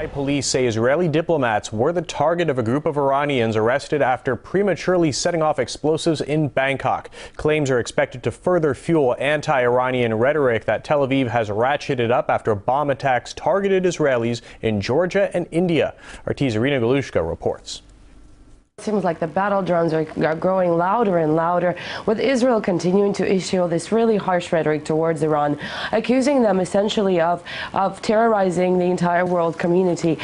Thai police say Israeli diplomats were the target of a group of Iranians arrested after prematurely setting off explosives in Bangkok. Claims are expected to further fuel anti-Iranian rhetoric that Tel Aviv has ratcheted up after bomb attacks targeted Israelis in Georgia and India. RT's Irina Galushka reports. It seems like the battle drones are growing louder and louder, with Israel continuing to issue this really harsh rhetoric towards Iran, accusing them essentially of terrorizing the entire world community.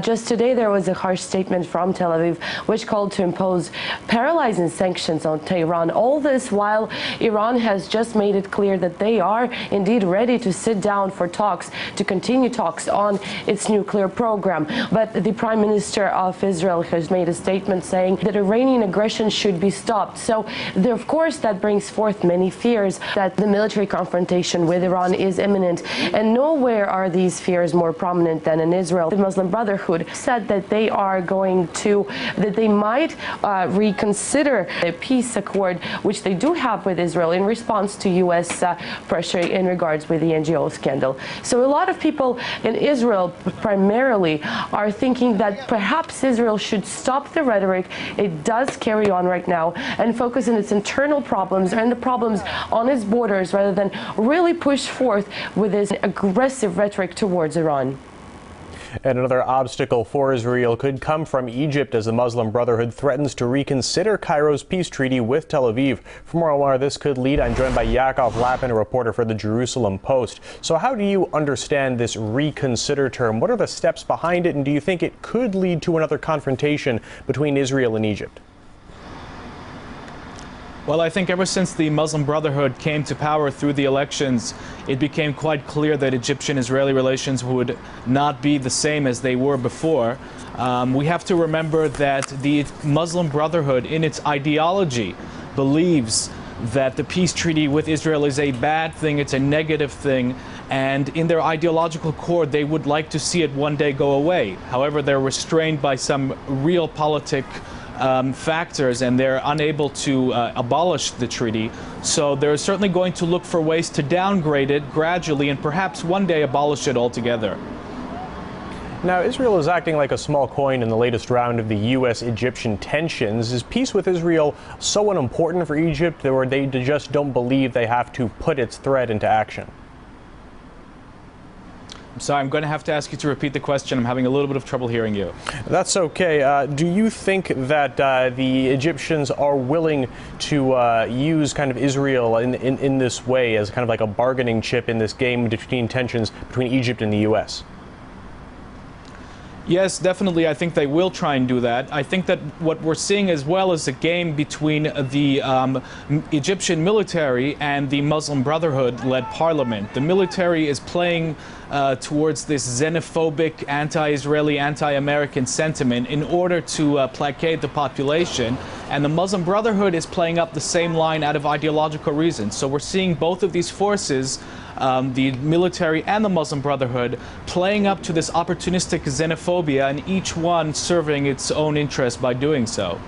Just today there was a harsh statement from Tel Aviv which called to impose paralyzing sanctions on Tehran. All this while Iran has just made it clear that they are indeed ready to sit down for talks, to continue talks on its nuclear program. But the Prime Minister of Israel has made a statement saying that Iranian aggression should be stopped. So, of course, that brings forth many fears that the military confrontation with Iran is imminent. And nowhere are these fears more prominent than in Israel. The Muslim Brotherhood said that they might reconsider a peace accord, which they do have with Israel, in response to U.S. pressure in regards with the NGO scandal. So a lot of people in Israel primarily are thinking that perhaps Israel should stop the rhetoric it does carry on right now and focus on its internal problems and the problems on its borders, rather than really push forth with this aggressive rhetoric towards Iran. And another obstacle for Israel could come from Egypt as the Muslim Brotherhood threatens to reconsider Cairo's peace treaty with Tel Aviv. For more on where this could lead, I'm joined by Yaakov Lapin, a reporter for the Jerusalem Post. So how do you understand this reconsider term? What are the steps behind it, and do you think it could lead to another confrontation between Israel and Egypt? Well, I think ever since the Muslim Brotherhood came to power through the elections, it became quite clear that Egyptian-Israeli relations would not be the same as they were before. We have to remember that the Muslim Brotherhood, in its ideology, believes that the peace treaty with Israel is a bad thing, it's a negative thing, and in their ideological core, they would like to see it one day go away. However, they're restrained by some realpolitik factors, and they're unable to abolish the treaty. So they're certainly going to look for ways to downgrade it gradually and perhaps one day abolish it altogether. Now, Israel is acting like a small coin in the latest round of the U.S.-Egyptian tensions. Is peace with Israel so unimportant for Egypt that they just don't believe they have to put its threat into action? I'm sorry, I'm going to have to ask you to repeat the question. I'm having a little bit of trouble hearing you. That's okay. Do you think that the Egyptians are willing to use kind of Israel in this way as kind of like a bargaining chip in this game between tensions between Egypt and the U.S.? Yes, definitely. I think they will try and do that. I think that what we're seeing as well is a game between the Egyptian military and the Muslim Brotherhood-led parliament. The military is playing towards this xenophobic, anti-Israeli, anti-American sentiment in order to placate the population. And the Muslim Brotherhood is playing up the same line out of ideological reasons. So we're seeing both of these forces, the military and the Muslim Brotherhood, playing up to this opportunistic xenophobia, and each one serving its own interest by doing so.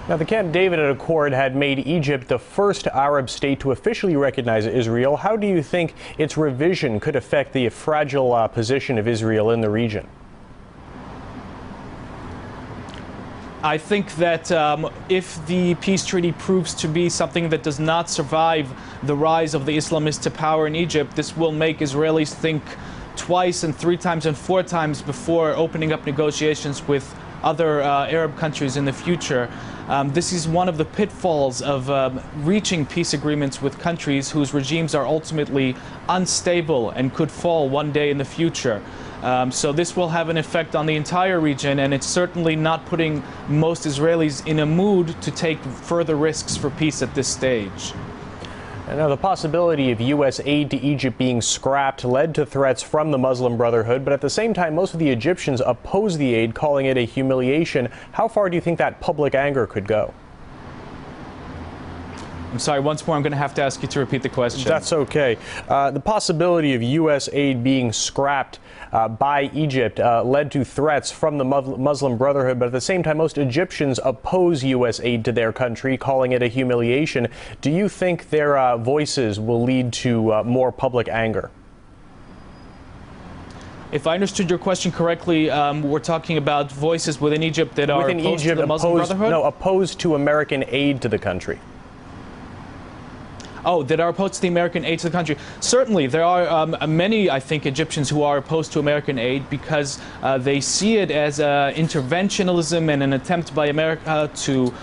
Now, the Camp David Accord had made Egypt the first Arab state to officially recognize Israel. How do you think its revision could affect the fragile position of Israel in the region? I think that if the peace treaty proves to be something that does not survive the rise of the Islamists to power in Egypt, this will make Israelis think twice and three times and four times before opening up negotiations with other Arab countries in the future. This is one of the pitfalls of reaching peace agreements with countries whose regimes are ultimately unstable and could fall one day in the future. So this will have an effect on the entire region, and it's certainly not putting most Israelis in a mood to take further risks for peace at this stage. Now, the possibility of U.S. aid to Egypt being scrapped led to threats from the Muslim Brotherhood, but at the same time, most of the Egyptians oppose the aid, calling it a humiliation. How far do you think that public anger could go? I'm sorry, once more, I'm going to have to ask you to repeat the question. That's okay. The possibility of U.S. aid being scrapped by Egypt led to threats from the Muslim Brotherhood, but at the same time, most Egyptians oppose U.S. aid to their country, calling it a humiliation. Do you think their voices will lead to more public anger? If I understood your question correctly, we're talking about voices within Egypt that are opposed to the Muslim Brotherhood? No, opposed to American aid to the country. Oh, that are opposed to the American aid to the country. Certainly, there are many, I think, Egyptians who are opposed to American aid because they see it as interventionism and an attempt by America to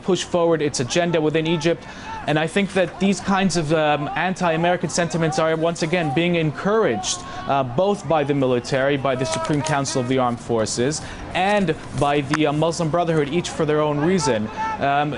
push forward its agenda within Egypt. And I think that these kinds of anti-American sentiments are once again being encouraged both by the military, by the Supreme Council of the Armed Forces, and by the Muslim Brotherhood, each for their own reason.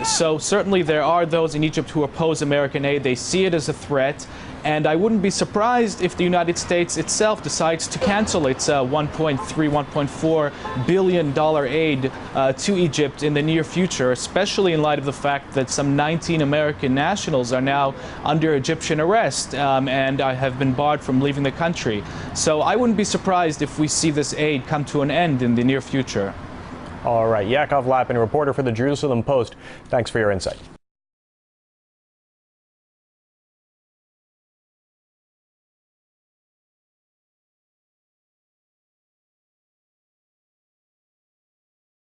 So certainly there are those in Egypt who oppose American aid. They see it as a threat. And I wouldn't be surprised if the United States itself decides to cancel its $1.3, $1.4 billion aid to Egypt in the near future, especially in light of the fact that some 19 American nationals are now under Egyptian arrest and have been barred from leaving the country. So I wouldn't be surprised if we see this aid come to an end in the near future. All right, Yaakov Lapin, reporter for the Jerusalem Post. Thanks for your insight.